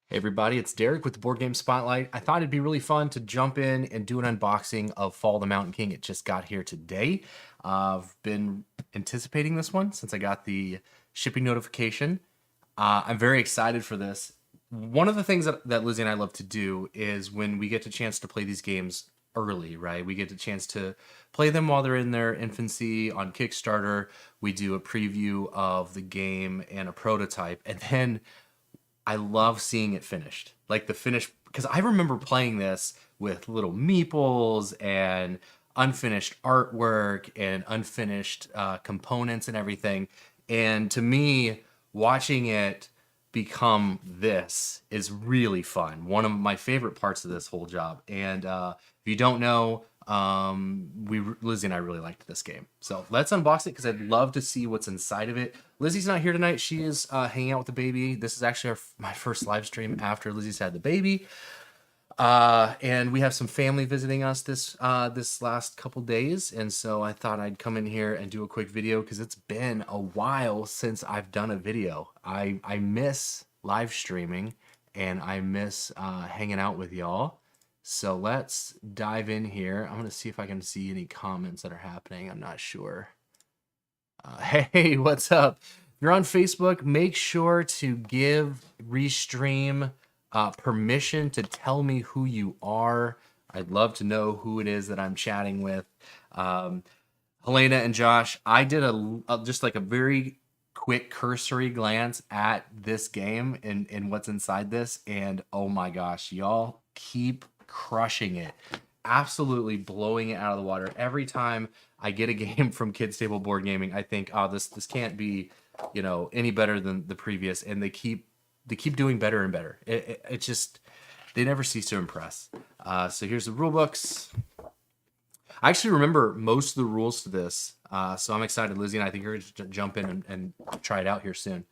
Hey everybody, it's Derek with the Board Game Spotlight. I thought it'd be really fun to jump in and do an unboxing of Fall the Mountain King. It just got here today. I've been anticipating this one since I got the shipping notification. I'm very excited for this. One of the things that Lizzie and I love to do is when we get a chance to play these games early, right? We get a chance to play them while they're in their infancy on Kickstarter. We do a preview of the game and a prototype, and then I love seeing it finished. Like the finish, because I remember playing this with little meeples and unfinished artwork and unfinished components and everything. And to me, watching it become this is really fun. One of my favorite parts of this whole job. And if you don't know, Lizzie and I really liked this game. So let's unbox it because I'd love to see what's inside of it. Lizzie's not here tonight. She is hanging out with the baby. This is actually my first live stream after Lizzie's had the baby. And we have some family visiting us this last couple days, and so I thought I'd come in here and do a quick video because it's been a while since I've done a video. I miss live streaming and I miss hanging out with y'all. So let's dive in here. I'm gonna see if I can see any comments that are happening. I'm not sure. Hey, what's up? If you're on Facebook, make sure to give Restream permission to tell me who you are. I'd love to know who it is that I'm chatting with. Helena and Josh, I did just like a very quick cursory glance at this game and what's inside this, and oh my gosh, y'all keep crushing it. Absolutely blowing it out of the water. Every time I get a game from Kids Table Board Gaming, I think, oh, this can't be, any better than the previous, and they keep doing better and better. It just, they never cease to impress. So here's the rule books. I actually remember most of the rules to this, so I'm excited. Lizzie and I think you're going to jump in and try it out here soon.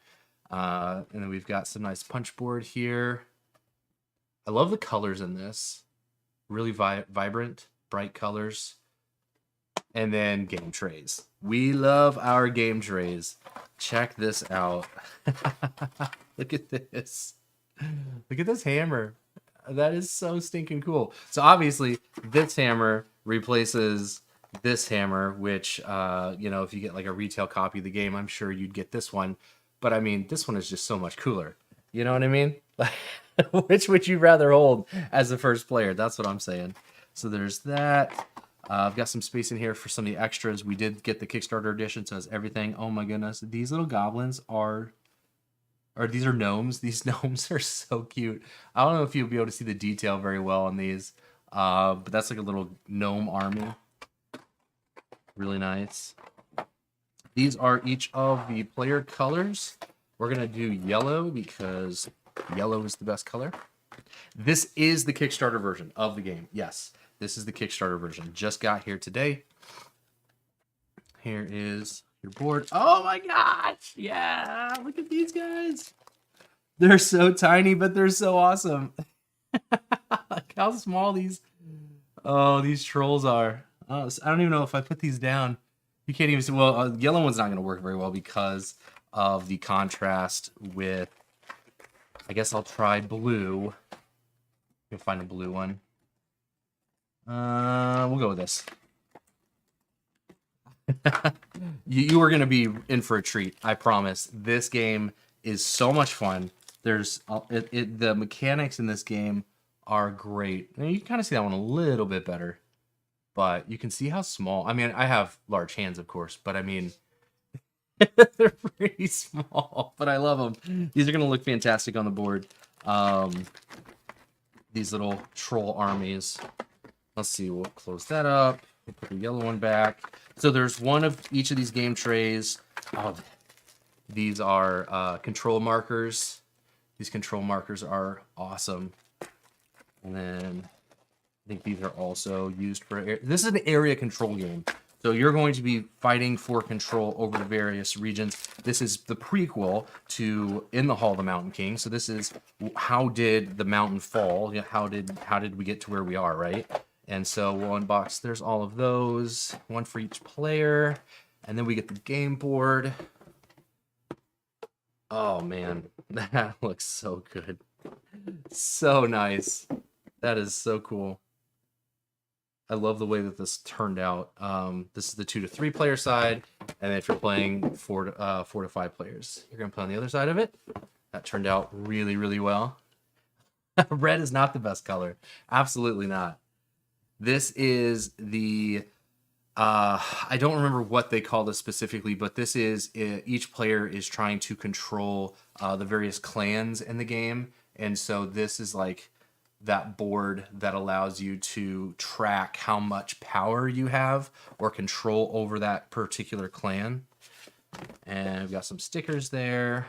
And then we've got some nice punch board here. I love the colors in this. Really vibrant, bright colors. And then game trays. We love our game trays. Check this out. Look at this. Look at this hammer. That is so stinking cool. So obviously, this hammer replaces this hammer, which, if you get like a retail copy of the game, I'm sure you'd get this one. But I mean, this one is just so much cooler. You know what I mean? Which would you rather hold as the first player? That's what I'm saying. So there's that. I've got some space in here for some of the extras. We did get the Kickstarter edition, so it has everything. Oh my goodness. These little goblins these are gnomes. These gnomes are so cute. I don't know if you'll be able to see the detail very well on these, but that's like a little gnome army. Really nice. These are each of the player colors. We're going to do yellow because yellow is the best color. This is the Kickstarter version of the game. Yes, this is the Kickstarter version. Just got here today. Here is your board. Oh my gosh. Yeah, look at these guys. They're so tiny, but they're so awesome. Look how small these trolls are. I don't even know if I put these down. You can't even see. Well, yellow one's not going to work very well because of the contrast with, I guess I'll try blue. You'll find a blue one. We'll go with this. You are going to be in for a treat. I promise. This game is so much fun. There's the mechanics in this game are great. And you can kind of see that one a little bit better, but you can see how small. I mean, I have large hands, of course, but I mean, they're pretty small, but I love them. These are going to look fantastic on the board. These little troll armies. Let's see, we'll close that up. We'll put the yellow one back. So there's one of each of these game trays. Oh, these are control markers. These control markers are awesome. And then I think these are also used for... This is an area control game. So you're going to be fighting for control over the various regions. This is the prequel to In the Hall of the Mountain King. So this is how did the mountain fall? How did we get to where we are, right? And so we'll unbox. There's all of those, one for each player. And then we get the game board. Oh man, that looks so good. So nice. That is so cool. I love the way that this turned out. This is the 2 to 3 player side, and then if you're playing 4 to 5 players, you're gonna play on the other side of it. That turned out really, really well. Red is not the best color. Absolutely not. This is the I don't remember what they call this specifically, but this is each player is trying to control the various clans in the game, and so this is like that board that allows you to track how much power you have or control over that particular clan. And we've got some stickers there.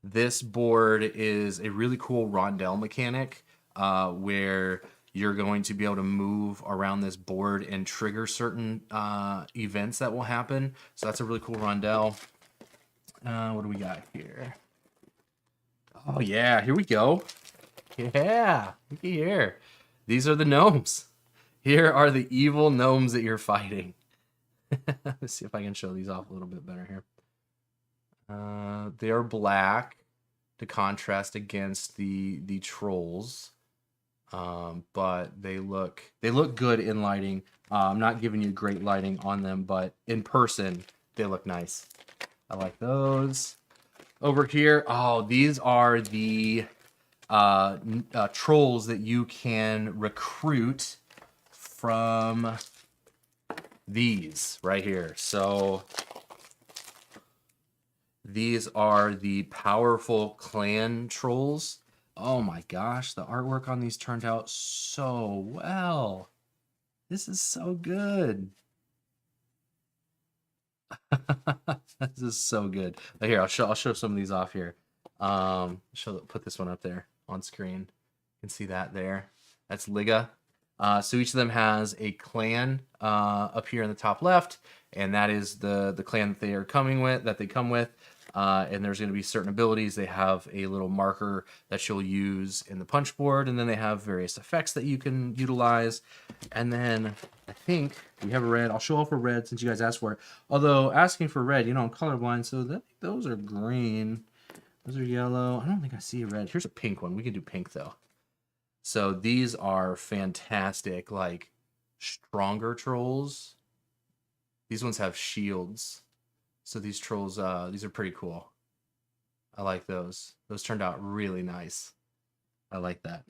This board is a really cool rondelle mechanic where you're going to be able to move around this board and trigger certain events that will happen. So that's a really cool rondelle. What do we got here? Oh yeah, here we go. Yeah, looky here. These are the gnomes. Here are the evil gnomes that you're fighting. Let's see if I can show these off a little bit better here. They are black to contrast against the trolls, but they look good in lighting. I'm not giving you great lighting on them, but in person they look nice. I like those. Over here, oh, these are the trolls that you can recruit from these right here. So these are the powerful clan trolls. Oh my gosh, the artwork on these turned out so well. This is so good. This is so good. Here, I'll show some of these off here. Put this one up there on screen. You can see that there. That's Liga. So each of them has a clan up here in the top left, and that is the clan that they are coming with, that they come with. And there's going to be certain abilities. They have a little marker that you'll use in the punch board, and then they have various effects that you can utilize. And then I think we have a red. I'll show off a red since you guys asked for it. Although asking for red, you know, I'm colorblind, so those are green. Those are yellow. I don't think I see a red. Here's a pink one. We can do pink though. So these are fantastic, like stronger trolls. These ones have shields. So these trolls, these are pretty cool. I like those. Those turned out really nice. I like that.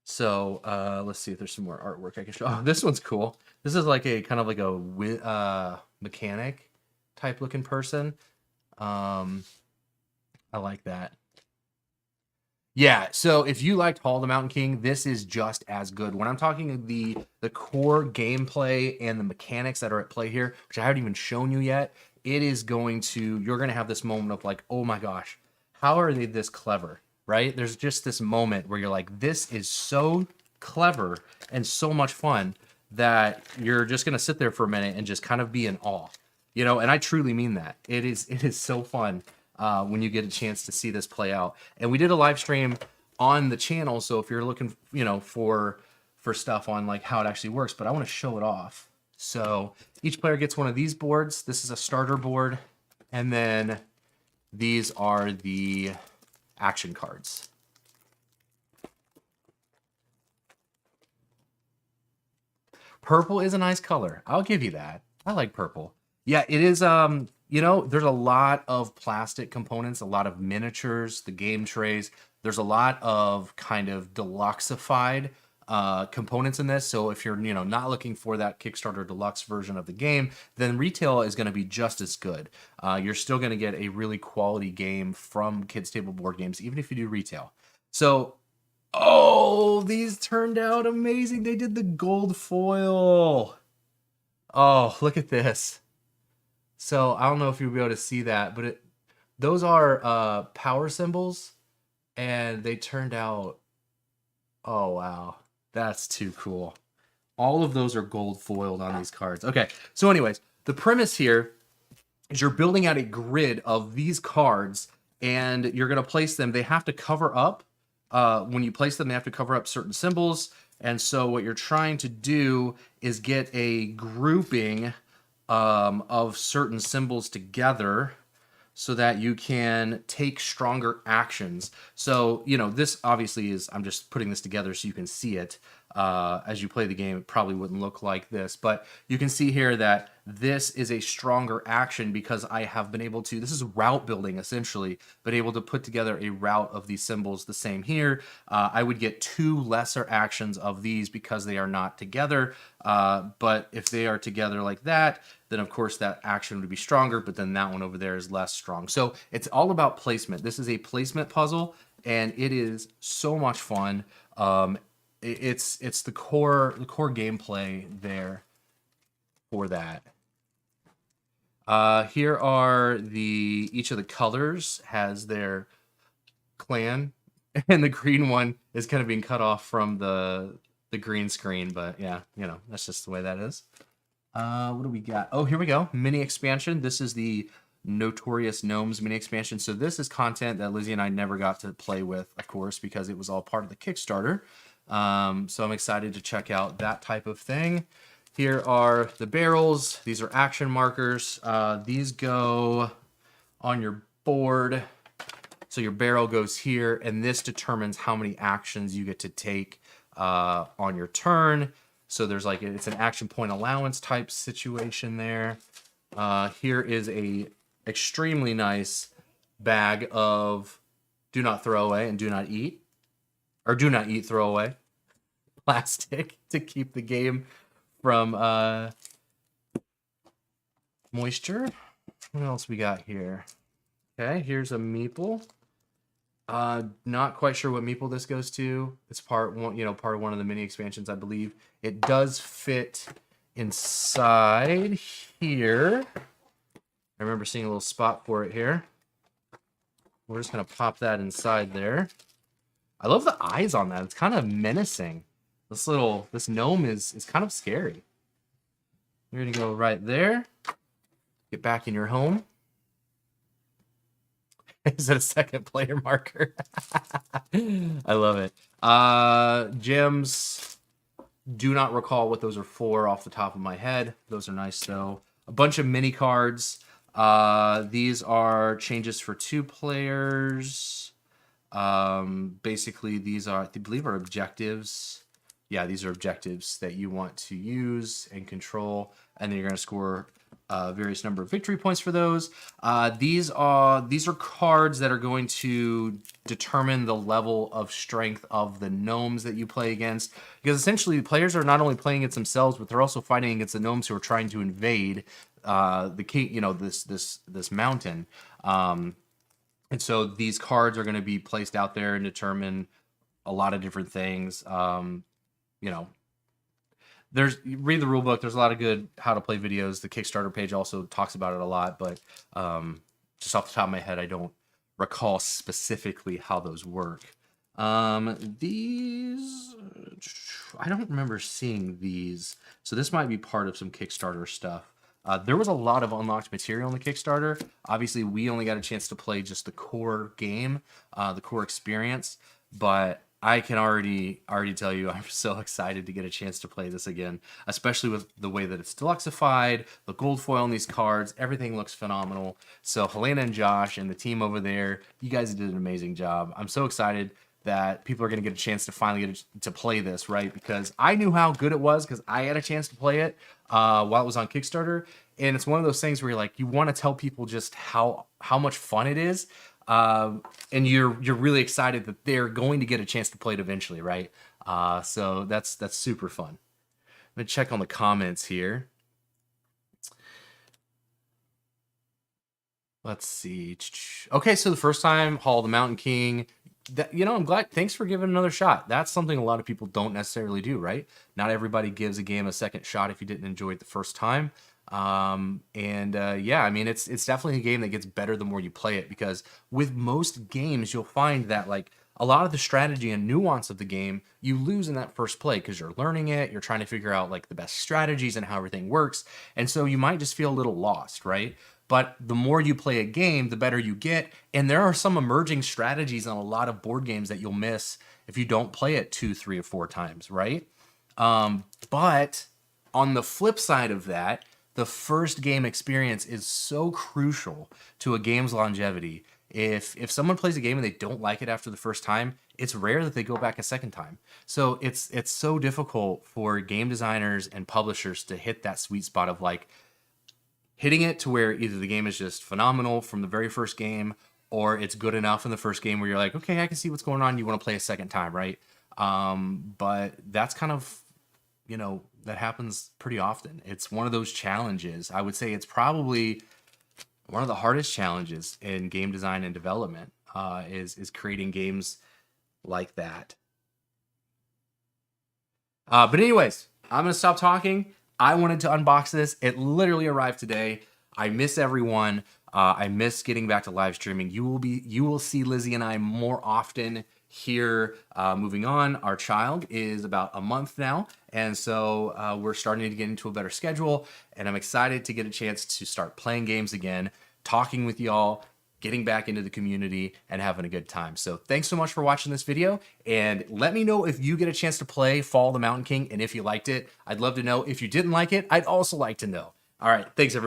So let's see if there's some more artwork I can show. Oh, this one's cool. This is like a kind of like a mechanic type looking person. I like that. Yeah, so if you liked Hall of the Mountain King, this is just as good. When I'm talking the core gameplay and the mechanics that are at play here, which I haven't even shown you yet, you're going to have this moment of like, oh my gosh, how are they this clever, right? There's just this moment where you're like, this is so clever and so much fun that you're just going to sit there for a minute and just kind of be in awe, you know, and I truly mean that. It is so fun. When you get a chance to see this play out. And we did a live stream on the channel, so if you're looking, you know, for stuff on like how it actually works, but I want to show it off. So each player gets one of these boards. This is a starter board, and then these are the action cards. Purple is a nice color. I'll give you that. I like purple. Yeah, it is, you know, there's a lot of plastic components, a lot of miniatures, the game trays. There's a lot of kind of deluxeified components in this. So if you're, you know, not looking for that Kickstarter deluxe version of the game, then retail is going to be just as good. You're still going to get a really quality game from Kids Table Board Games, even if you do retail. So, oh, these turned out amazing. They did the gold foil. Oh, look at this. So I don't know if you'll be able to see that, but those are power symbols, and they turned out, oh wow, that's too cool. All of those are gold foiled on these cards. Okay, so anyways, the premise here is you're building out a grid of these cards, and you're going to place them. They have to cover up, when you place them, they have to cover up certain symbols, and so what you're trying to do is get a grouping of certain symbols together so that you can take stronger actions. So, you know, this obviously is, I'm just putting this together so you can see it. As you play the game, it probably wouldn't look like this, but you can see here that this is a stronger action because I have been able to, this is route building essentially, been able to put together a route of these symbols. The same here. I would get 2 lesser actions of these because they are not together. But if they are together like that, then of course that action would be stronger, but then that one over there is less strong. So it's all about placement. This is a placement puzzle, and it is so much fun. It's the core gameplay there for that. Here are each of the colors has their clan, and the green one is kind of being cut off from the green screen, but yeah, you know, that's just the way that is. What do we got? Oh, here we go. Mini expansion. This is the Notorious Gnomes mini expansion. So this is content that Lizzie and I never got to play with, of course, because it was all part of the Kickstarter. So I'm excited to check out that type of thing. Here are the barrels. These are action markers. These go on your board. So your barrel goes here, and this determines how many actions you get to take on your turn. So there's like, it's an action point allowance type situation there. Here is a extremely nice bag of do not throw away and do not eat, or do not eat, throw away plastic to keep the game from moisture. What else we got here? Okay, here's a meeple. Not quite sure what meeple this goes to. It's part one, you know, part of one of the mini expansions, I believe. It does fit inside here. I remember seeing a little spot for it here. We're just gonna pop that inside there. I love the eyes on that. It's kind of menacing. This gnome is kind of scary. You're gonna go right there. Get back in your home. Is it a second player marker? I love it. Gems. Do not recall what those are for off the top of my head. Those are nice though. A bunch of mini cards. These are changes for 2 players. Basically, these are, I believe, are objectives. Yeah, these are objectives that you want to use and control, and then you're going to score various number of victory points for those. These are cards that are going to determine the level of strength of the gnomes that you play against, because essentially the players are not only playing against themselves, but they're also fighting against the gnomes who are trying to invade the king, you know, this mountain. And so these cards are going to be placed out there and determine a lot of different things. You know, read the rule book. There's a lot of good how to play videos. The Kickstarter page also talks about it a lot, but just off the top of my head, I don't recall specifically how those work. These, I don't remember seeing these. So this might be part of some Kickstarter stuff. There was a lot of unlocked material in the Kickstarter. Obviously, we only got a chance to play just the core game, the core experience, but I can already tell you I'm so excited to get a chance to play this again, especially with the way that it's deluxified, the gold foil on these cards, everything looks phenomenal. So Helena and Josh and the team over there, you guys did an amazing job. I'm so excited that people are going to get a chance to finally get to play this, right? Because I knew how good it was because I had a chance to play it while it was on Kickstarter. And it's one of those things where you're like, you want to tell people just how much fun it is. And you're really excited that they're going to get a chance to play it eventually, right? So that's super fun. Let me check on the comments here. Let's see. Okay, so the first time, Hall of the Mountain King. You know, I'm glad. Thanks for giving another shot. That's something a lot of people don't necessarily do, right? Not everybody gives a game a second shot if you didn't enjoy it the first time. Yeah, I mean, it's definitely a game that gets better the more you play it, because with most games, you'll find that like a lot of the strategy and nuance of the game, you lose in that first play because you're learning it. You're trying to figure out like the best strategies and how everything works. And so you might just feel a little lost, right? But the more you play a game, the better you get. And there are some emerging strategies on a lot of board games that you'll miss if you don't play it 2, 3, or 4 times, right? But on the flip side of that, the first game experience is so crucial to a game's longevity. If someone plays a game and they don't like it after the first time, it's rare that they go back a second time. So it's so difficult for game designers and publishers to hit that sweet spot of like hitting it to where either the game is just phenomenal from the very first game, or it's good enough in the first game where you're like, okay, I can see what's going on. You want to play a second time, right? But that's kind of, that happens pretty often. It's one of those challenges. I would say it's probably one of the hardest challenges in game design and development, is creating games like that. But anyways, I'm going to stop talking. I wanted to unbox this. It literally arrived today. I miss everyone. I miss getting back to live streaming. You will see Lizzie and I more often here. Moving on, our child is about a month now, and so we're starting to get into a better schedule, and I'm excited to get a chance to start playing games again, talking with y'all, getting back into the community, and having a good time. So thanks so much for watching this video, and let me know if you get a chance to play Fall of the Mountain King and if you liked it. I'd love to know. If you didn't like it, I'd also like to know. All right, thanks everyone.